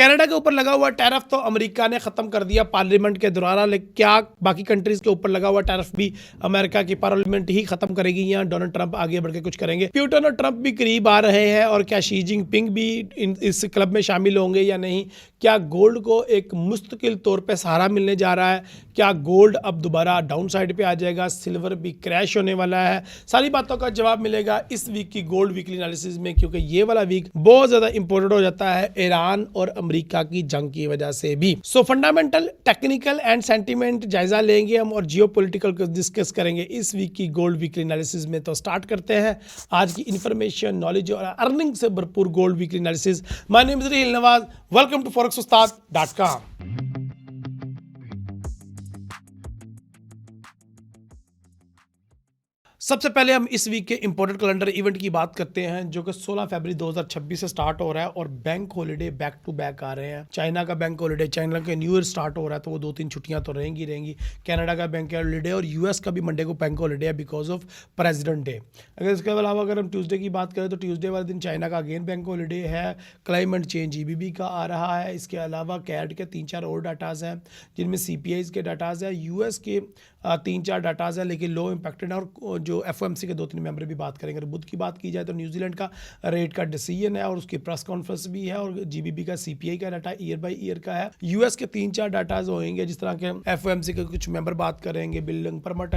Canada के ऊपर लगा हुआ टैरिफ तो अमेरिका ने खत्म कर दिया पार्लियामेंट के दौरान, लेकिन क्या बाकी कंट्रीज के ऊपर लगा हुआ टैरिफ भी अमेरिका की पार्लियामेंट ही खत्म करेगी या डोनाल्ड ट्रंप आगे बढ़ के कुछ करेंगे? पुतिन और ट्रंप भी करीब आ रहे हैं, और क्या शी जिनपिंग भी इस क्लब में शामिल होंगे या नहीं? क्या गोल्ड को एक मुस्तकिल तौर पे सहारा मिलने जा रहा है? क्या गोल्ड अब दोबारा डाउन साइड पे आ जाएगा? सिल्वर भी क्रैश होने वाला है? सारी बातों का जवाब मिलेगा इस वीक की गोल्ड वीकली एनालिसिस में, क्योंकि ये वाला वीक बहुत ज्यादा इंपॉर्टेंट हो जाता है ईरान और अमेरिका की जंग की वजह से भी। सो फंडामेंटल, टेक्निकल एंड सेंटीमेंट जायजा लेंगे हम, और जियोपॉलिटिकल को डिस्कस करेंगे इस वीक की गोल्ड वीकली एनालिसिस में। तो स्टार्ट करते हैं आज की इंफॉर्मेशन, नॉलेज और अर्निंग से भरपूर gold weekly analysis. My name is Raheel Nawaz, welcome to forex-ustad.com। सबसे पहले हम इस वीक के इंपॉर्टेंट कैलेंडर इवेंट की बात करते हैं, जो कि 16 फरवरी 2026 से स्टार्ट हो रहा है, और bank holiday back to back आ रहे हैं। चाइना का बैंक हॉलिडे, चाइना का न्यू ईयर स्टार्ट हो रहा है, तो वो 2-3 छुट्टियां तो रहेंगी। कनाडा का बैंक हॉलिडे और यूएस का भी मंडे को बैंक हॉलिडे है बिकॉज ऑफ प्रेसिडेंट डे। अगर इसके अलावा अगर हम ट्यूसडे की बात करें तो ट्यूसडे वाले दिन चाइना का अगेन बैंक हॉलिडे है। क्लाइमेट चेंज जीबीबी का आ रहा है। इसके अलावा कैट के 3-4 और डाटाज हैं, जिनमें सीपीआईज के डाटाज है, यूएस के 3-4 डाटाज है लेकिन लो इम्पैक्टेड है, और जो एफओएमसी के 2-3 मेंबर भी बात करेंगे। बुध की बात की जाए तो न्यूजीलैंड का रेट का डिसीजन है और उसकी प्रेस कॉन्फ्रेंस भी है, और जीबीबी का सीपीआई का डाटा ईयर बाय ईयर का है। यूएस के 3-4 डाटाज होंगे, जिस तरह के एफओएमसी के कुछ मेंबर बात करेंगे, बिल्डिंग परमिट,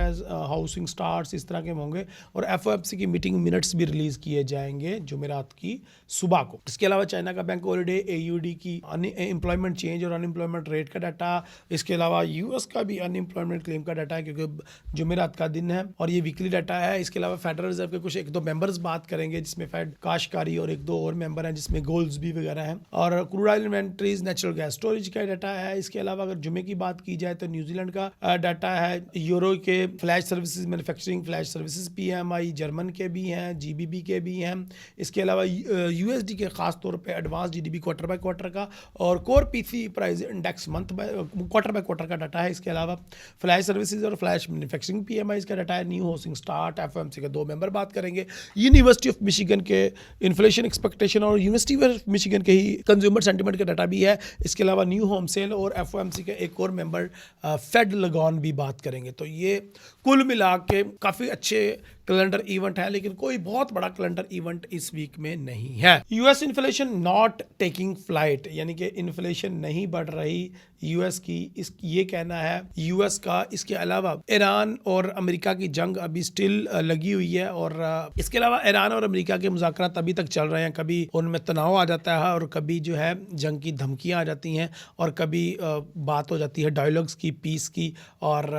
हाउसिंग स्टार्ट्स, इस तरह के होंगे, और एफओएमसी की मीटिंग मिनट्स भी रिलीज किए जाएंगे जुमेरात की सुबह को। इसके अलावा चाइना का बैंक हॉलिडे, एयूडी की एम्प्लॉयमेंट चेंज और अनएम्प्लॉयमेंट रेट का डाटा, इसके अलावा यूएस का भी अनएम्प्लॉयमेंट क्लेम का डाटा है क्योंकि जुमेरात का दिन है और ये वीकली डाटा है। इसके अलावा फेडरल रिजर्व के कुछ 1-2 मेंबर्स बात करेंगे, जिसमें फेड काशकारी और 1-2 और मेंबर हैं, जिसमें गोल्ड्स भी वगैरह हैं, और crude oil inventories, natural gas storage का डाटा है। इसके अलावा अगर जुमे की बात की जाए तो न्यूजीलैंड का डाटा है, यूरो के flash services, manufacturing flash services PMI, German के भी हैं, जीबीबी के भी हैं। इसके अलावा यूएसडी के खास तौर पे advance GDP quarter by quarter का, और core PC price index month by quarter का डाटा है। इसके अलावा फ्लैश सर्विसेज और फ्लैश मैन्युफैक्चरिंग पीएमआई का डाटा है। न्यू हाउसिंग स्टार्ट, एफओएमसी के 2 मेंबर बात करेंगे, यूनिवर्सिटी ऑफ मिशिगन के इन्फ्लेशन एक्सपेक्टेशन और यूनिवर्सिटी ऑफ मिशिगन के ही कंज्यूमर सेंटीमेंट का डाटा भी है। इसके अलावा न्यू होम सेल और एफओएमसी के एक और मेंबर फेड लगॉन भी बात करेंगे। तो ये कुल मिला के काफ़ी अच्छे कैलेंडर इवेंट है, लेकिन कोई बहुत बड़ा कैलेंडर इवेंट इस वीक में नहीं है। US inflation not taking flight, यानी कि इन्फ्लेशन नहीं बढ़ रही यूएस की, ये कहना है यूएस का। इसके अलावा ईरान और अमेरिका की जंग अभी स्टिल लगी हुई है, और इसके अलावा ईरान और अमेरिका के मुज़ाकरात अभी तक चल रहे हैं। कभी उनमें तनाव आ जाता है और कभी जो है जंग की धमकियां आ जाती हैं, और कभी बात हो जाती है डायलॉग्स की, पीस की, और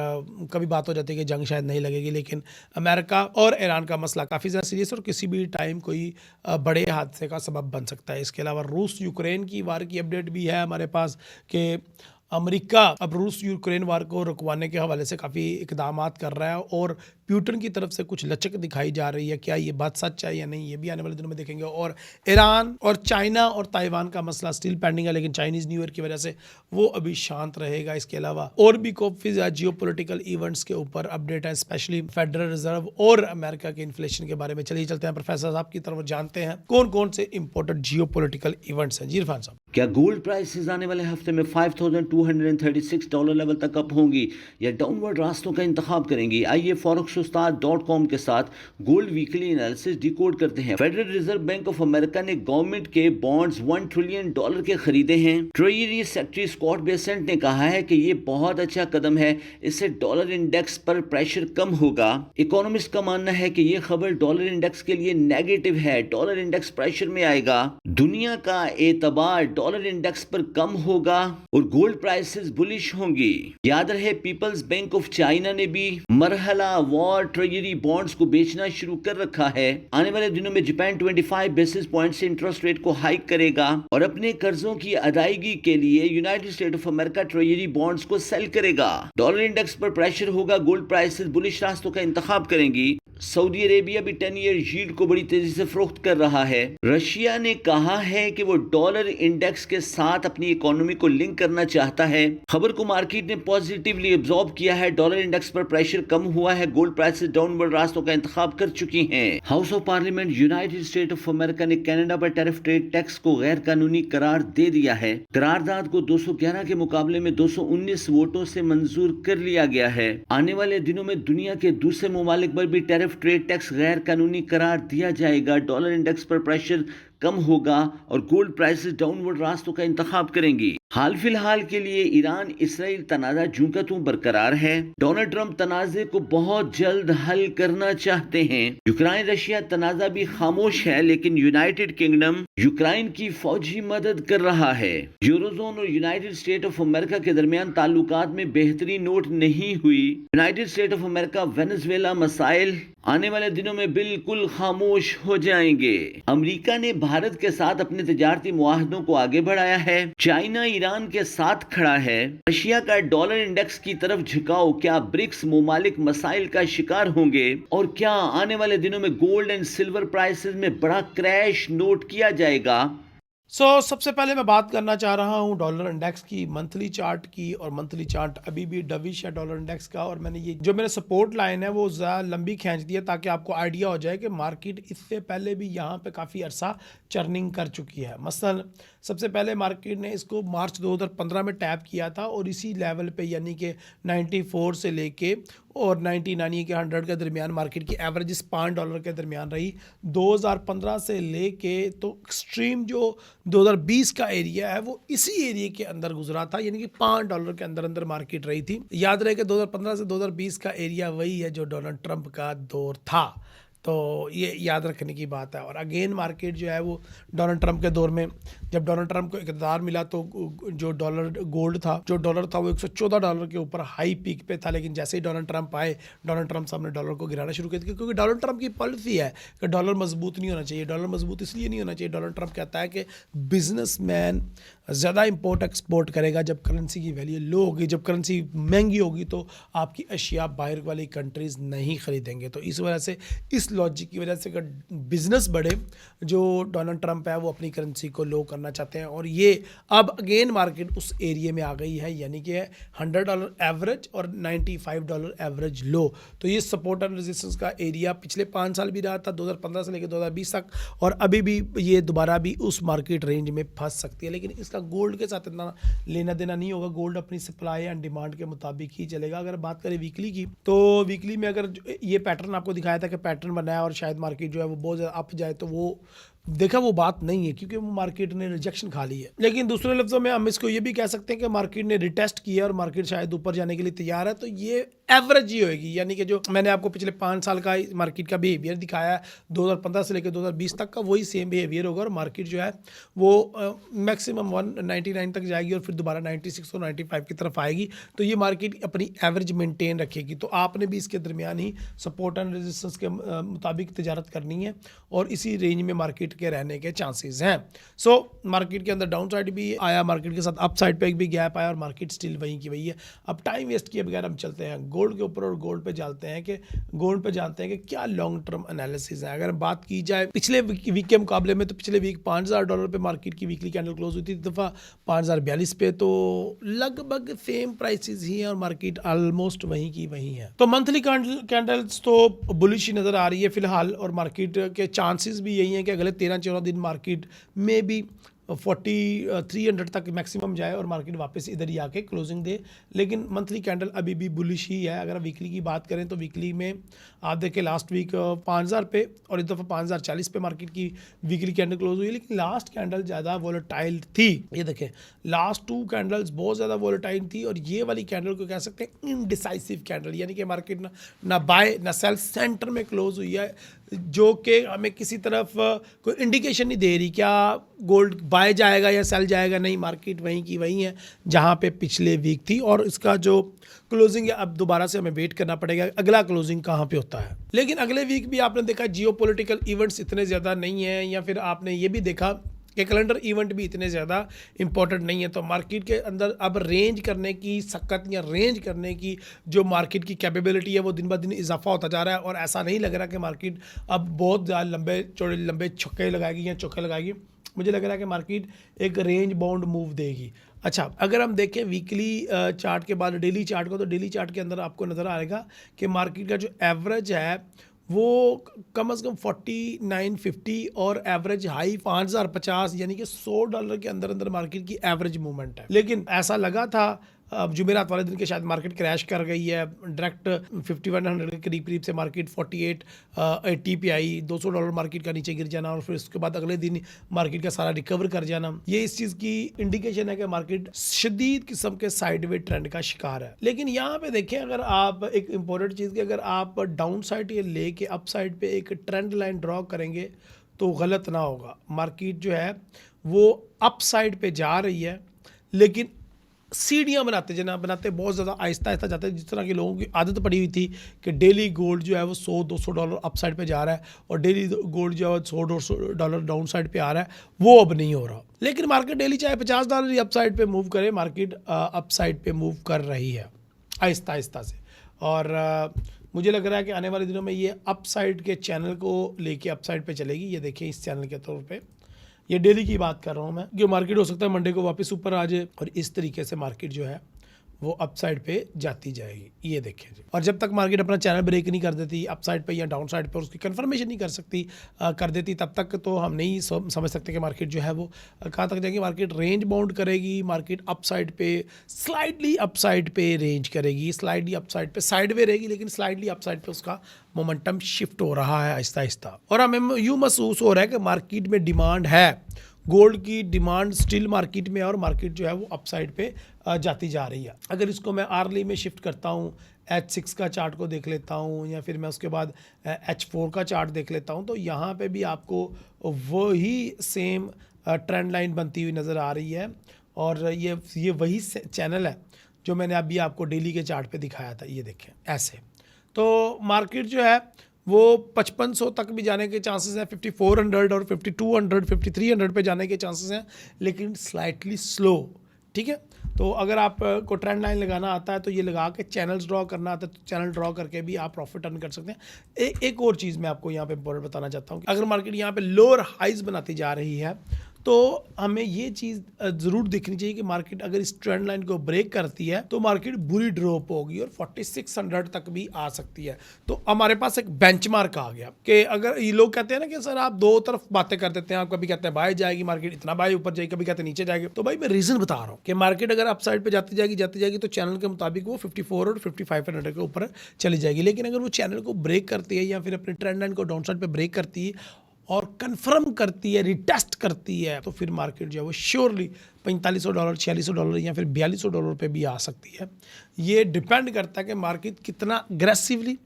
कभी बात हो जाती है कि जंग शायद नहीं लगेगी। लेकिन अमेरिका और ईरान का मसला काफ़ी ज़्यादा सीरियस और किसी भी टाइम कोई बड़े हादसे का सबब बन सकता है। इसके अलावा रूस यूक्रेन की वार की अपडेट भी है हमारे पास कि अमेरिका अब रूस यूक्रेन वार को रुकवाने के हवाले से काफ़ी इकदामात कर रहा है, और पुतिन की तरफ से कुछ लचक दिखाई जा रही है। क्या ये बात सच है या नहीं, ये भी आने वाले दिनों में देखेंगे। और ईरान और चाइना और ताइवान का मसला स्टिल पेंडिंग है, लेकिन चाइनीज़ न्यू ईयर की वजह से वो अभी शांत रहेगा। इसके अलावा और भी काफ़ी जियोपॉलिटिकल इवेंट्स के ऊपर अपडेट है, स्पेशली फेडरल रिजर्व और अमेरिका के इन्फ्लेशन के बारे में। चलिए चलते हैं प्रोफेसर साहब की तरफ, जानते हैं कौन कौन से इंपॉर्टेंट जियोपॉलिटिकल इवेंट्स हैं। जी इरफान साहब, क्या गोल्ड प्राइसेस आने वाले हफ्ते में $5,236 लेवल तक अप होंगी या डाउनवर्ड रास्तों का इंतखाब करेंगी? आइए forex-ustad.com के साथ गोल्ड वीकली एनालिसिस डिकोड करते हैं। Federal reserve bank of America ने गवर्नमेंट के बॉन्ड्स $1 ट्रिलियन के खरीदे हैं। ट्रेजरी सेक्रेटरी स्कॉट बेसेंट ने कहा है कि ये बहुत अच्छा कदम है, इससे डॉलर इंडेक्स पर प्रेशर कम होगा। इकोनॉमिस्ट का मानना है कि ये खबर डॉलर इंडेक्स के लिए नेगेटिव है, डॉलर इंडेक्स प्रेशर में आएगा, दुनिया का एतबार डॉलर इंडेक्स पर कम होगा और गोल्ड प्राइसेस बुलिश होंगी। याद रहे पीपल्स बैंक ऑफ चाइना ने भी मरहला वॉर ट्रेजरी बॉन्ड्स को बेचना शुरू कर रखा है। आने वाले दिनों में जापान 25 बेसिस पॉइंट से इंटरेस्ट रेट को हाइक करेगा और अपने कर्जों की अदायगी के लिए United state of America treasury bonds को सेल करेगा। डॉलर इंडेक्स पर प्रेशर होगा, गोल्ड प्राइसेस बुलिश रास्तों का इंतखाब करेंगी। सऊदी अरेबिया भी 10 ईयर यील्ड को बड़ी तेजी से फरोख्त कर रहा है। रशिया ने कहा है कि वो डॉलर इंडेक्स के साथ अपनी इकोनॉमी को लिंक करना चाहता है। खबर को मार्केट ने पॉजिटिवली एब्जॉर्ब किया है। डॉलर इंडेक्स पर प्रेशर कम हुआ है। गोल्ड प्राइसेस डाउनवर्ड रास्तों का इंतखाब कर चुकी हैं। House of parliament United state of America ने कनाडा पर टैरिफ ट्रेड टैक्स को गैर कानूनी करार दे दिया है। करारदाद को 211 के मुकाबले में 219 वोटों से मंजूर कर लिया गया है। आने वाले दिनों में दुनिया के दूसरे ममालिक पर भी टैरिफ ट्रेड टैक्स गैर कानूनी करार दिया जाएगा। डॉलर इंडेक्स पर प्रेशर कम होगा और गोल्ड प्राइसेस डाउनवर्ड रास्तों का इंतखाब करेंगी। हाल फिलहाल के लिए ईरान इसराइल तनाज़ा जूं का त्यों बरकरार है। डोनाल्ड ट्रंप तनाज़े को बहुत जल्द हल करना चाहते हैं। यूक्रेन रशिया तनाज़ा भी खामोश है, लेकिन यूनाइटेड किंगडम यूक्रेन की फौजी मदद कर रहा है। यूरोजोन और यूनाइटेड स्टेट ऑफ अमेरिका के दरमियान ताल्लुकात में बेहतरी नोट नहीं हुई। United state of America Venezuela मसाइल आने वाले दिनों में बिल्कुल खामोश हो जाएंगे। अमेरिका ने भारत के साथ अपने तिजारती मुआहदों को आगे बढ़ाया है। चाइना ईरान के साथ खड़ा है। रशिया का डॉलर इंडेक्स की तरफ झुकाव, क्या ब्रिक्स मुमालिक मसाइल का शिकार होंगे और क्या आने वाले दिनों में गोल्ड एंड सिल्वर प्राइसेस में बड़ा क्रैश नोट किया जाएगा? सबसे पहले मैं बात करना चाह रहा हूँ डॉलर इंडेक्स की मंथली चार्ट की, और मंथली चार्ट अभी भी डविश है डॉलर इंडेक्स का। और मैंने ये जो मेरा सपोर्ट लाइन है वो ज़्यादा लंबी खींच दी है ताकि आपको आइडिया हो जाए कि मार्केट इससे पहले भी यहाँ पे काफ़ी अरसा चर्निंग कर चुकी है। मसलन सबसे पहले मार्केट ने इसको मार्च 2015 में टैप किया था और इसी लेवल पे यानी कि 94 से लेके और 99 के 100 के दरमियान मार्केट की एवरेज $5 के दरमियान रही। 2015 से लेके तो एक्सट्रीम जो 2020 का एरिया है वो इसी एरिया के अंदर गुजरा था, यानी कि $5 के अंदर अंदर मार्केट रही थी। याद रहे कि 2015 से 2020 का एरिया वही है जो डोनाल्ड ट्रंप का दौर था, तो ये याद रखने की बात है। और अगेन मार्केट जो है वो डोनाल्ड ट्रंप के दौर में, जब डोनाल्ड ट्रंप को इक़्तिदार मिला तो जो गोल्ड था, जो डॉलर था वो $114 के ऊपर हाई पीक पे था। लेकिन जैसे ही डोनाल्ड ट्रंप आए, डोनाल्ड ट्रंप साहब ने डॉलर को गिराना शुरू कर दिया, क्योंकि डोनाल्ड ट्रंप की पॉलिसी है कि डॉलर मजबूत नहीं होना चाहिए। डॉलर मजबूत इसलिए नहीं होना चाहिए, डोनाल्ड ट्रंप कहता है कि बिजनेसमैन ज़्यादा इम्पोर्ट एक्सपोर्ट करेगा जब करेंसी की वैल्यू लो होगी, जब करेंसी महंगी होगी तो आपकी अशिया बाहर वाली कंट्रीज़ नहीं ख़रीदेंगे। तो इस वजह से, इस लॉजिक की वजह से अगर बिजनेस बढ़े, जो डोनाल्ड ट्रंप है वो अपनी करेंसी को लो करना चाहते हैं। और ये अब अगेन मार्केट उस एरिया में आ गई है, यानी कि $100 एवरेज और $95 एवरेज लो। तो ये सपोर्ट एंड रेजिस्टेंस का एरिया पिछले 5 साल भी रहा था, 2015 से लेकर 2020 तक, और अभी भी ये दोबारा भी उस मार्केट रेंज में फंस सकती है। लेकिन इसका गोल्ड के साथ इतना लेना देना नहीं होगा। गोल्ड अपनी सप्लाई एंड डिमांड के मुताबिक ही चलेगा। अगर बात करें वीकली की, तो वीकली में अगर ये पैटर्न आपको दिखाया था कि पैटर्न बनाया और शायद मार्केट जो है वो बहुत ज़्यादा अप जाए, तो वो देखा वो बात नहीं है, क्योंकि वो मार्केट ने रिजेक्शन खा ली है। लेकिन दूसरे लफ्ज़ों में हम इसको ये भी कह सकते हैं कि मार्केट ने रिटेस्ट किया और मार्केट शायद ऊपर जाने के लिए तैयार है। तो ये एवरेज ही होएगी, यानी कि जो मैंने आपको पिछले 5 साल का मार्केट का बिहेवियर दिखाया है 2015 से लेकर 2020 तक का, वही सेम बिहेवियर होगा। और मार्केट जो है वो मैक्सिमम 199 तक जाएगी और फिर दोबारा 96 और 95 की तरफ आएगी। तो ये मार्केट अपनी एवरेज मेंटेन रखेगी। तो आपने भी इसके दरमियान ही सपोर्ट एंड रेजिस्टेंस के मुताबिक तिजारत करनी है और इसी रेंज में मार्केट के रहने के चांसेस हैं। मार्केट के अंदर डाउन साइड भी आया, मार्केट के साथ अप साइड पे भी गैप आया और मार्केट स्टिल वहीं की वही है। अब टाइम वेस्ट किए बगैर हम चलते हैं गोल्ड के ऊपर और गोल्ड पे जानते हैं कि क्या लॉन्ग टर्म एनालिसिस है। अगर बात की जाए पिछले वीक के मुकाबले में, तो पिछले वीक $5,000 पे मार्केट की वीकली कैंडल क्लोज हुई थी, दफ़ा 5,042 पे, तो लगभग सेम प्राइसेस ही हैं और मार्केट ऑलमोस्ट वहीं की वहीं है। तो मंथली कैंडल्स तो बुलिश नज़र आ रही है फिलहाल, और मार्केट के चांसेस भी यही हैं कि अगले 13-14 दिन मार्केट में भी 4300 तक मैक्सिमम जाए और मार्केट वापस इधर ही आके क्लोजिंग दे। लेकिन मंथली कैंडल अभी भी बुलिश ही है। अगर वीकली की बात करें तो वीकली में आप देखें लास्ट वीक 5000 पे और इस दफ़ा 5040 पे मार्केट की वीकली कैंडल क्लोज हुई, लेकिन लास्ट कैंडल ज़्यादा वोलेटाइल थी। ये देखें लास्ट 2 कैंडल्स बहुत ज़्यादा वोलेटाइल थी, और ये वाली कैंडल को कह सकते हैं इनडिसाइसिव कैंडल, यानी कि मार्केट ना बाय ना सेल सेंटर में क्लोज हुई है, जो कि हमें किसी तरफ कोई इंडिकेशन नहीं दे रही क्या गोल्ड बाय जाएगा या सेल जाएगा। नहीं, मार्केट वहीं की वहीं है जहां पे पिछले वीक थी, और इसका जो क्लोजिंग है अब दोबारा से हमें वेट करना पड़ेगा अगला क्लोजिंग कहां पे होता है। लेकिन अगले वीक भी आपने देखा जियोपॉलिटिकल इवेंट्स इतने ज़्यादा नहीं हैं, या फिर आपने ये भी देखा कि कैलेंडर इवेंट भी इतने ज़्यादा इंपॉर्टेंट नहीं है। तो मार्केट के अंदर अब रेंज करने की सकत या रेंज करने की जो मार्केट की कैपेबिलिटी है वो दिन ब दिन इजाफा होता जा रहा है, और ऐसा नहीं लग रहा कि मार्केट अब बहुत ज़्यादा लंबे छक्के लगाएगी या चौके लगाएगी। मुझे लग रहा है कि मार्केट एक रेंज बाउंड मूव देगी। अच्छा, अगर हम देखें वीकली चार्ट के बाद डेली चार्ट को, तो डेली चार्ट के अंदर आपको नज़र आएगा कि मार्केट का जो एवरेज है वो कम से कम 4950 और एवरेज हाई 5050, यानी कि $100 के अंदर अंदर मार्केट की एवरेज मूवमेंट है। लेकिन ऐसा लगा था अब जुमेरात वाले दिन के शायद मार्केट क्रैश कर गई है, डायरेक्ट 5100 के करीब करीब से मार्केट 4880 पे आई, $200 मार्केट का नीचे गिर जाना और फिर उसके बाद अगले दिन मार्केट का सारा रिकवर कर जाना, ये इस चीज़ की इंडिकेशन है कि मार्केट शदीद किस्म के साइडवे ट्रेंड का शिकार है। लेकिन यहाँ पे देखें, अगर आप एक इंपॉर्टेंट चीज़ की अगर आप डाउन साइड ये ले के अप साइड पे एक ट्रेंड लाइन ड्रॉ करेंगे तो गलत ना होगा। मार्केट जो है वो अप साइड पे जा रही है, लेकिन सीढ़ियाँ बनाते बहुत ज़्यादा आहिस्ता आहिस्ता जाते हैं, जिस तरह के लोगों की आदत पड़ी हुई थी कि डेली गोल्ड जो है वो $100-200 अप साइड पे जा रहा है और डेली गोल्ड जो है $100-200 डाउन साइड पे आ रहा है, वो अब नहीं हो रहा। लेकिन मार्केट डेली चाहे $50 ही अप साइड पे मूव करे, मार्केट अप साइड पे मूव कर रही है आहिस्ता आहिस्ता से। और मुझे लग रहा है कि आने वाले दिनों में ये अप साइड के चैनल को लेके अप साइड पे चलेगी। ये देखिए इस चैनल के तौर पे, ये डेली की बात कर रहा हूँ मैं, कि मार्केट हो सकता है मंडे को वापस ऊपर आ जाए और इस तरीके से मार्केट जो है वो अप साइड पे जाती जाएगी। ये देखिए जी, और जब तक मार्केट अपना चैनल ब्रेक नहीं कर देती अप साइड पे या डाउन साइड पे, उसकी कंफर्मेशन नहीं कर सकती कर देती, तब तक तो हम नहीं समझ सकते कि मार्केट जो है वो कहाँ तक जाएगी। मार्केट रेंज बाउंड करेगी, मार्केट अप साइड पे स्लाइडली अप साइड पे रेंज करेगी, स्लाइडली अप साइड पे साइड वे रहेगी, लेकिन स्लाइडली अप साइड पे उसका मोमेंटम शिफ्ट हो रहा है आहिस्ता आहिस्ता। और हमें यूँ महसूस हो रहा है कि मार्केट में डिमांड है, गोल्ड की डिमांड स्टिल मार्केट में है और मार्केट जो है वो अप साइड पे जाती जा रही है। अगर इसको मैं आर्ली में शिफ्ट करता हूँ, H6 का चार्ट को देख लेता हूँ या फिर मैं उसके बाद H4 का चार्ट देख लेता हूँ, तो यहाँ पे भी आपको वही सेम ट्रेंड लाइन बनती हुई नज़र आ रही है। और ये वही चैनल है जो मैंने अभी आपको डेली के चार्ट पे दिखाया था। ये देखें ऐसे, तो मार्केट जो है वो 5500 तक भी जाने के चांसेस हैं, 5400 और 5200 5300 पे जाने के चांसेस हैं, लेकिन स्लाइटली स्लो। ठीक है, तो अगर आप को ट्रेंड लाइन लगाना आता है तो ये लगा के चैनल्स ड्रॉ करना आता है, तो चैनल ड्रॉ करके भी आप प्रॉफिट अर्न कर सकते हैं। एक और चीज़ मैं आपको यहाँ पे इम्पोर्टेंट बताना चाहता हूँ कि अगर मार्केट यहाँ पे लोअर हाइज बनाती जा रही है तो हमें ये चीज़ ज़रूर देखनी चाहिए कि मार्केट अगर इस ट्रेंड लाइन को ब्रेक करती है तो मार्केट बुरी ड्रॉप होगी और 4600 तक भी आ सकती है। तो हमारे पास एक बेंचमार्क आ गया कि अगर ये लोग कहते हैं ना कि सर आप दो तरफ बातें कर देते हैं, आप कभी कहते हैं बाय जाएगी मार्केट, इतना बाय ऊपर जाएगी, कभी कहते हैं नीचे जाएगी। तो भाई मैं रीज़न बता रहा हूँ कि मार्केट अगर अप साइड पर जाती जाएगी तो चैनल के मुताबिक वो 54 और 5500 के ऊपर चली जाएगी। लेकिन अगर वो चैनल को ब्रेक करती है या फिर अपने ट्रेंड लाइन को डाउन साइड पर ब्रेक करती है और कंफर्म करती है, रिटेस्ट करती है, तो फिर मार्केट जो है वो श्योरली $4500, $4600 या फिर $4200 पे भी आ सकती है। ये डिपेंड करता है कि मार्केट कितना अग्रेसिवली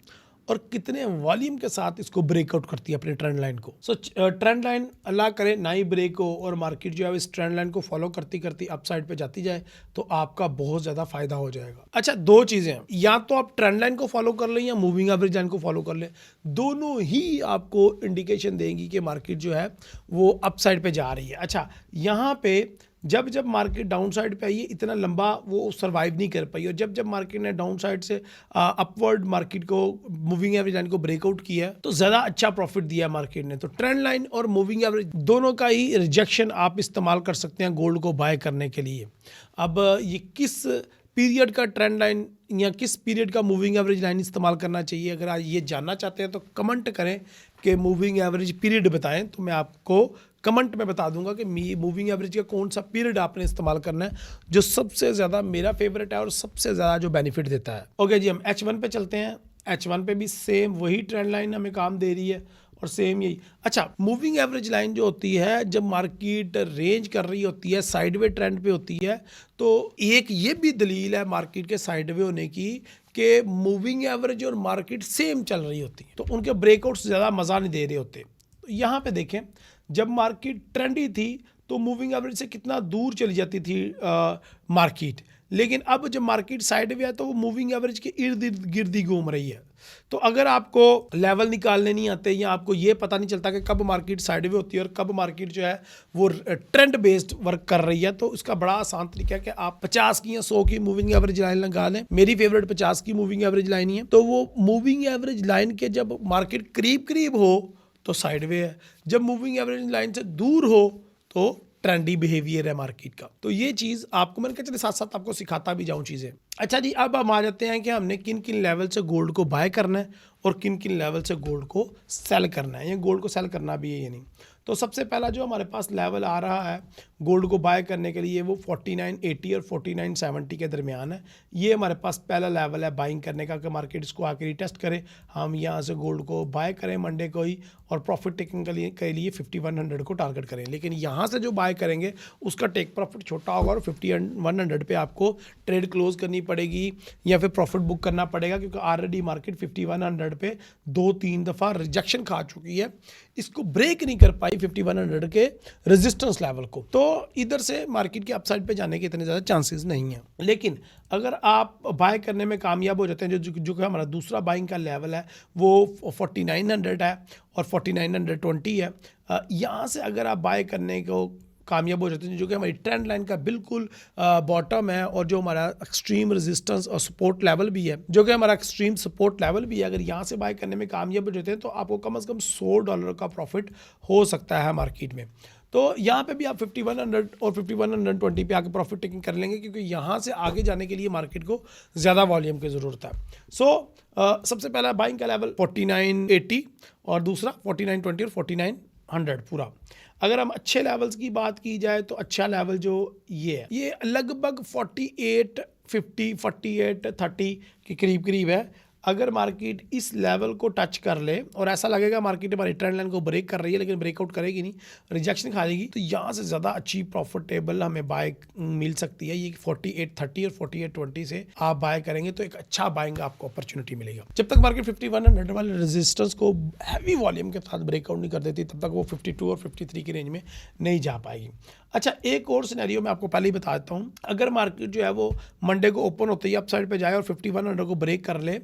और कितने वॉल्यूम के साथ इसको ब्रेकआउट करती है अपने ट्रेंड लाइन को। सो ट्रेंड लाइन अल्लाह करे ना ही ब्रेक हो और मार्केट जो है इस ट्रेंड लाइन को फॉलो करती करती अप साइड पे जाती जाए तो आपका बहुत ज़्यादा फायदा हो जाएगा। अच्छा, दो चीज़ें हैं, या तो आप ट्रेंड लाइन को फॉलो कर लें या मूविंग एवरेज लाइन को फॉलो कर लें, दोनों ही आपको इंडिकेशन देंगी कि मार्केट जो है वो अप साइड पे जा रही है। अच्छा, यहाँ पे जब मार्केट डाउन साइड पे आई है इतना लंबा वो सर्वाइव नहीं कर पाई, और जब मार्केट ने डाउन साइड से अपवर्ड मार्केट को मूविंग एवरेज लाइन को ब्रेकआउट किया है तो ज़्यादा अच्छा प्रॉफिट दिया है मार्केट ने। तो ट्रेंड लाइन और मूविंग एवरेज दोनों का ही रिजेक्शन आप इस्तेमाल कर सकते हैं गोल्ड को बाय करने के लिए। अब ये किस पीरियड का ट्रेंड लाइन या किस पीरियड का मूविंग एवरेज लाइन इस्तेमाल करना चाहिए, अगर आप ये जानना चाहते हैं तो कमेंट करें कि मूविंग एवरेज पीरियड बताएं, तो मैं आपको कमेंट में बता दूंगा कि मूविंग एवरेज का कौन सा पीरियड आपने इस्तेमाल करना है जो सबसे ज़्यादा मेरा फेवरेट है और सबसे ज़्यादा जो बेनिफिट देता है। ओके जी, हम H1 पे चलते हैं। H1 पे भी सेम वही ट्रेंड लाइन हमें काम दे रही है और सेम यही। अच्छा, मूविंग एवरेज लाइन जो होती है जब मार्केट रेंज कर रही होती है, साइडवे ट्रेंड पे होती है, तो एक ये भी दलील है मार्केट के साइडवे होने की कि मूविंग एवरेज और मार्केट सेम चल रही होती है, तो उनके ब्रेकआउट्स ज़्यादा मज़ा नहीं दे रहे होते। तो यहाँ पे देखें, जब मार्केट ट्रेंडी थी तो मूविंग एवरेज से कितना दूर चली जाती थी मार्केट। लेकिन अब जब मार्केट साइड में है तो वो मूविंग एवरेज के इर्द गिर्द ही घूम रही है। तो अगर आपको लेवल निकालने नहीं आते या आपको ये पता नहीं चलता कि कब मार्केट साइड में होती है और कब मार्केट जो है वो ट्रेंड बेस्ड वर्क कर रही है, तो इसका बड़ा आसान तरीका है कि आप 50 की या 100 की मूविंग एवरेज लाइन लगा लें। मेरी फेवरेट 50 की मूविंग एवरेज लाइन ही है। तो वो मूविंग एवरेज लाइन के जब मार्केट करीब करीब हो तो साइडवे है, जब मूविंग एवरेज लाइन से दूर हो तो ट्रेंडी बिहेवियर है मार्केट का। तो ये चीज़ आपको मैंने कहा चलिए साथ साथ आपको सिखाता भी जाऊँ चीज़ें। अच्छा जी, अब हम आ जाते हैं कि हमने किन किन लेवल से गोल्ड को बाय करना है और किन किन लेवल से गोल्ड को सेल करना है, या गोल्ड को सेल करना भी है या नहीं। तो सबसे पहला जो हमारे पास लेवल आ रहा है गोल्ड को बाय करने के लिए वो 4980 और 4970 के दरमियान है। ये हमारे पास पहला लेवल है बाइंग करने का कि मार्केट इसको आके रिटेस्ट करे, हम यहाँ से गोल्ड को बाय करें मंडे को ही और प्रॉफिट टेकिंग के लिए 5100 को टारगेट करें। लेकिन यहाँ से जो बाय करेंगे उसका टेक प्रॉफिट छोटा होगा और 5100 पे आपको ट्रेड क्लोज करनी पड़ेगी या फिर प्रॉफिट बुक करना पड़ेगा, क्योंकि ऑलरेडी मार्केट 5100 पे 2-3 दफ़ा रिजेक्शन खा चुकी है, इसको ब्रेक नहीं कर पाई 5100 के रेजिस्टेंस लेवल को। तो इधर से मार्केट के अपसाइड पे जाने के इतने ज़्यादा चांसेस नहीं हैं। लेकिन अगर आप बाय करने में कामयाब हो जाते हैं, जो कि हमारा दूसरा बाइंग का लेवल है वो 4900 है और 4920 है, यहाँ से अगर आप बाय करने को कामयाब हो जाते हैं, जो कि हमारी ट्रेंड लाइन का बिल्कुल बॉटम है और जो हमारा एक्सट्रीम रेजिस्टेंस और सपोर्ट लेवल भी है, जो कि हमारा एक्सट्रीम सपोर्ट लेवल भी है, अगर यहाँ से बाय करने में कामयाब हो जाते हैं तो आपको कम से कम $100 का प्रॉफिट हो सकता है मार्केट में। तो यहाँ पे भी आप 5100 और 5120 पे आके प्रॉफिट टेकिंग कर लेंगे, क्योंकि यहाँ से आगे जाने के लिए मार्केट को ज़्यादा वॉल्यूम की ज़रूरत है। सबसे पहला बाइंग का लेवल 4980 और दूसरा 4920 और 4900 पूरा। अगर हम अच्छे लेवल्स की बात की जाए तो अच्छा लेवल जो ये लगभग 4850 4830 के करीब है। अगर मार्केट इस लेवल को टच कर ले और ऐसा लगेगा मार्केट हमारी ट्रेंड लाइन को ब्रेक कर रही है लेकिन ब्रेकआउट करेगी नहीं, रिजेक्शन खा लेगी, तो यहाँ से ज़्यादा अच्छी प्रॉफिटेबल हमें बाय मिल सकती है। ये 4830 और 4820 से आप बाय करेंगे तो एक अच्छा बाइंग आपको अपॉर्चुनिटी मिलेगा। जब तक मार्केट 5100 वाले रेजिस्टेंस को हैवी वॉल्यूम के साथ ब्रेकआउट नहीं कर देती तब तक वो 52 और 53 की रेंज में नहीं जा पाएगी। अच्छा, एक और सिनेरियो मैं आपको पहले ही बता देता हूँ। अगर मार्केट जो है वो मंडे को ओपन होते ही अपसाइड पे जाए और 5100 को ब्रेक कर ले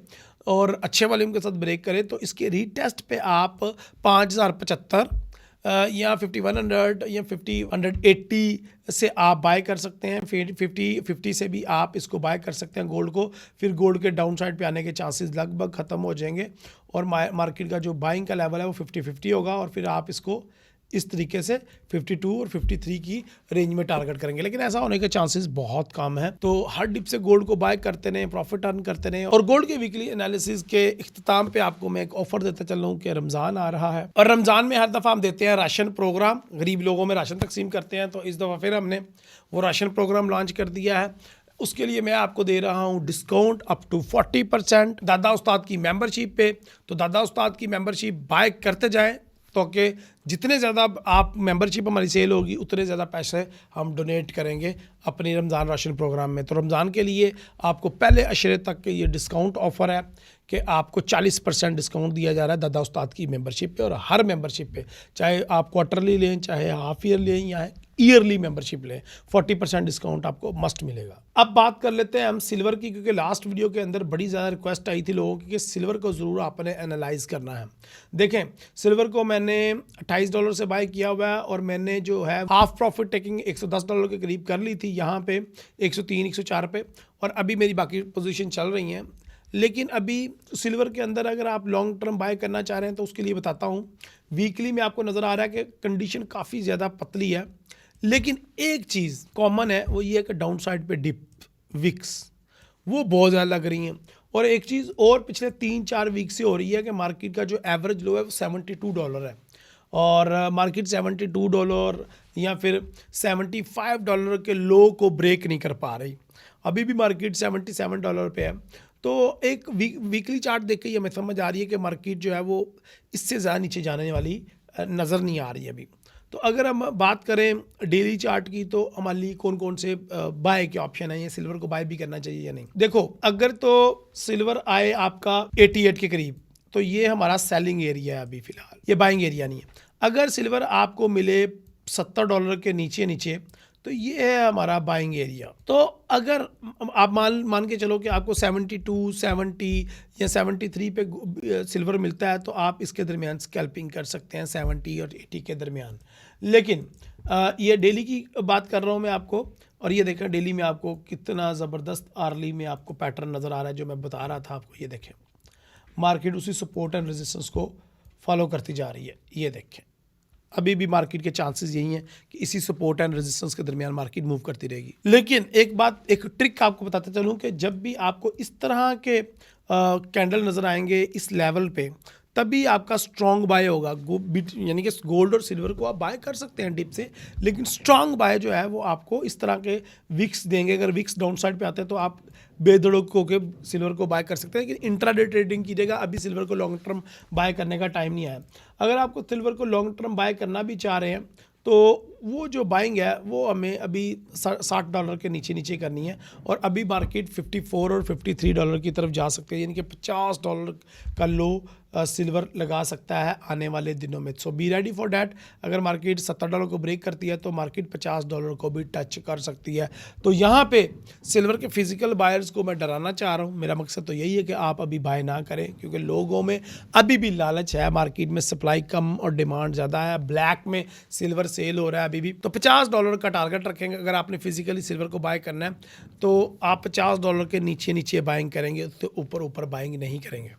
और अच्छे वॉल्यूम के साथ ब्रेक करे, तो इसके रीटेस्ट पे आप 5075 या 5100 या 5180 से आप बाय कर सकते हैं। फिर 50 से भी आप इसको बाय कर सकते हैं गोल्ड को। फिर गोल्ड के डाउन साइड पे आने के चांसेस लगभग ख़त्म हो जाएंगे और मार्केट का जो बाइंग का लेवल है वो 50-50 होगा और फिर आप इसको इस तरीके से 52 और 53 की रेंज में टारगेट करेंगे। लेकिन ऐसा होने के चांसेस बहुत कम है। तो हर डिप से गोल्ड को बाय करते रहें, प्रॉफिट अर्न करते रहें। और गोल्ड के वीकली एनालिसिस के इख्तिताम पे आपको मैं एक ऑफर देता चल रहा हूँ कि रमज़ान आ रहा है और रमज़ान में हर दफ़ा हम देते हैं राशन प्रोग्राम, गरीब लोगों में राशन तकसीम करते हैं। तो इस दफ़ा फिर हमने वो राशन प्रोग्राम लॉन्च कर दिया है। उसके लिए मैं आपको दे रहा हूँ डिस्काउंट अप टू 40% दादा उस्ताद की मेंबरशिप पे। तो दादा उस्ताद की मेंबरशिप बाय करते जाएं तो कि जितने ज़्यादा आप मेंबरशिप हमारी सेल होगी उतने ज़्यादा पैसे हम डोनेट करेंगे अपनी रमज़ान राशन प्रोग्राम में। तो रमज़ान के लिए आपको पहले अशरे तक के ये डिस्काउंट ऑफ़र है कि आपको 40% डिस्काउंट दिया जा रहा है दादा उस्ताद की मेंबरशिप पे और हर मेंबरशिप पे, चाहे आप क्वार्टरली लें, चाहे हाफ ईयर लें या ईयरली मेंबरशिप लें, 40% डिस्काउंट आपको मस्ट मिलेगा। अब बात कर लेते हैं हम सिल्वर की, क्योंकि लास्ट वीडियो के अंदर बड़ी ज़्यादा रिक्वेस्ट आई थी लोगों की कि सिल्वर को ज़रूर आपने एनालाइज करना है। देखें, सिल्वर को मैंने $28 से बाय किया हुआ है और मैंने जो है हाफ प्रॉफिट टेकिंग $110 के करीब कर ली थी यहाँ पे 103-104 पे, और अभी मेरी बाकी पोजीशन चल रही हैं। लेकिन अभी सिल्वर के अंदर अगर आप लॉन्ग टर्म बाय करना चाह रहे हैं तो उसके लिए बताता हूँ। वीकली में आपको नज़र आ रहा है कि कंडीशन काफ़ी ज़्यादा पतली है, लेकिन एक चीज़ कॉमन है, वो ये है कि डाउन साइड पे डिप विक्स वो बहुत ज़्यादा लग रही हैं। और एक चीज़ और पिछले 3-4 वीक से हो रही है कि मार्केट का जो एवरेज लो है वो $72 है और मार्केट $72 या फिर $75 के लो को ब्रेक नहीं कर पा रही। अभी भी मार्केट $77 पे है। तो एक वीकली चार्ट देख के ये हमें समझ आ रही है कि मार्केट जो है वो इससे ज़्यादा नीचे जाने वाली नज़र नहीं आ रही है अभी। तो अगर हम बात करें डेली चार्ट की तो हमारे लिए कौन कौन से बाय के ऑप्शन है, ये सिल्वर को बाय भी करना चाहिए या नहीं। देखो, अगर तो सिल्वर आए आपका 88 के करीब तो ये हमारा सेलिंग एरिया है अभी फ़िलहाल, ये बाइंग एरिया नहीं है। अगर सिल्वर आपको मिले $70 के नीचे नीचे, तो ये है हमारा बाइंग एरिया। तो अगर आप मान के चलो कि आपको 72, 70 या 73 पे सिल्वर मिलता है, तो आप इसके दरमियान स्कैल्पिंग कर सकते हैं 70 और 80 के दरमियान। लेकिन ये डेली की बात कर रहा हूँ मैं आपको, और ये देखें डेली में आपको कितना ज़बरदस्त आर्ली में आपको पैटर्न नज़र आ रहा है जो मैं बता रहा था आपको। ये देखें मार्केट उसी सपोर्ट एंड रेजिस्टेंस को फॉलो करती जा रही है। ये देखें अभी भी मार्केट के चांसेस यही हैं कि इसी सपोर्ट एंड रेजिस्टेंस के दरमियान मार्केट मूव करती रहेगी। लेकिन एक बात, एक ट्रिक आपको बताते चलूँ कि जब भी आपको इस तरह के कैंडल नज़र आएंगे इस लेवल पे, तभी आपका स्ट्रॉन्ग बाय होगा। यानी कि गोल्ड और सिल्वर को आप बाय कर सकते हैं डिप से, लेकिन स्ट्रॉन्ग बाय जो है वो आपको इस तरह के विक्स देंगे। अगर विक्स डाउन साइड पे आते हैं तो आप बेधड़क होकर सिल्वर को बाय कर सकते हैं, लेकिन इंट्राडे ट्रेडिंग कीजिएगा। अभी सिल्वर को लॉन्ग टर्म बाय करने का टाइम नहीं आया। अगर आपको सिल्वर को लॉन्ग टर्म बाय करना भी चाह रहे हैं तो वो जो बाइंग है वो हमें अभी $60 के नीचे नीचे करनी है, और अभी मार्केट 54 और $53 की तरफ जा सकते हैं, यानी कि $50 का लो सिल्वर लगा सकता है आने वाले दिनों में। सो बी रेडी फॉर डैट। अगर मार्केट $70 को ब्रेक करती है तो मार्केट $50 को भी टच कर सकती है। तो यहाँ पे सिल्वर के फिजिकल बायर्स को मैं डराना चाह रहा हूँ। मेरा मकसद तो यही है कि आप अभी बाय ना करें, क्योंकि लोगों में अभी भी लालच है। मार्केट में सप्लाई कम और डिमांड ज़्यादा है। ब्लैक में सिल्वर सेल हो रहा है अभी भी। तो $50 का टारगेट रखेंगे। अगर आपने फिजिकली सिल्वर को बाय करना है तो आप $50 के नीचे नीचे बाइंग करेंगे, तो ऊपर ऊपर बाइंग नहीं करेंगे।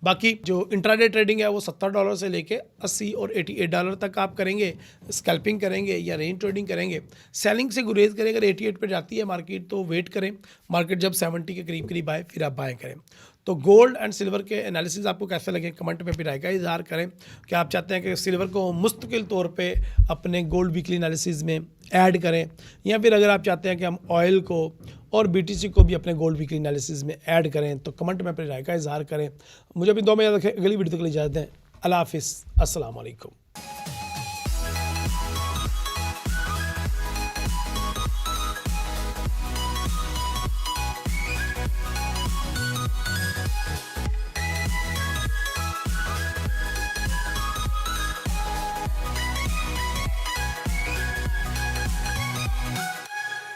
बाकी जो इंट्राडे ट्रेडिंग है वो $70 से लेके 80 और $88 तक आप करेंगे, स्कैल्पिंग करेंगे या रेंज ट्रेडिंग करेंगे। सेलिंग से गुरेज करें। अगर 88 पे जाती है मार्केट तो वेट करें, मार्केट जब 70 के करीब करीब आए फिर आप बाय करें। तो गोल्ड एंड सिल्वर के एनालिसिस आपको कैसे लगे कमेंट में फिर राय का इजहार करें। क्या आप चाहते हैं कि सिल्वर को मुस्तकिल तौर पे अपने गोल्ड वीकली एनालिसिस में ऐड करें, या फिर अगर आप चाहते हैं कि हम ऑयल को और BTC को भी अपने गोल्ड वीकली एनालिसिस में ऐड करें, तो कमेंट में अपनी राय का इजहार करें। मुझे भी 2 में याद रखें। अगली वीडियो तक के लिए इजाज़त दें। अल्लाह हाफिज़, अस्सलाम वालेकुम।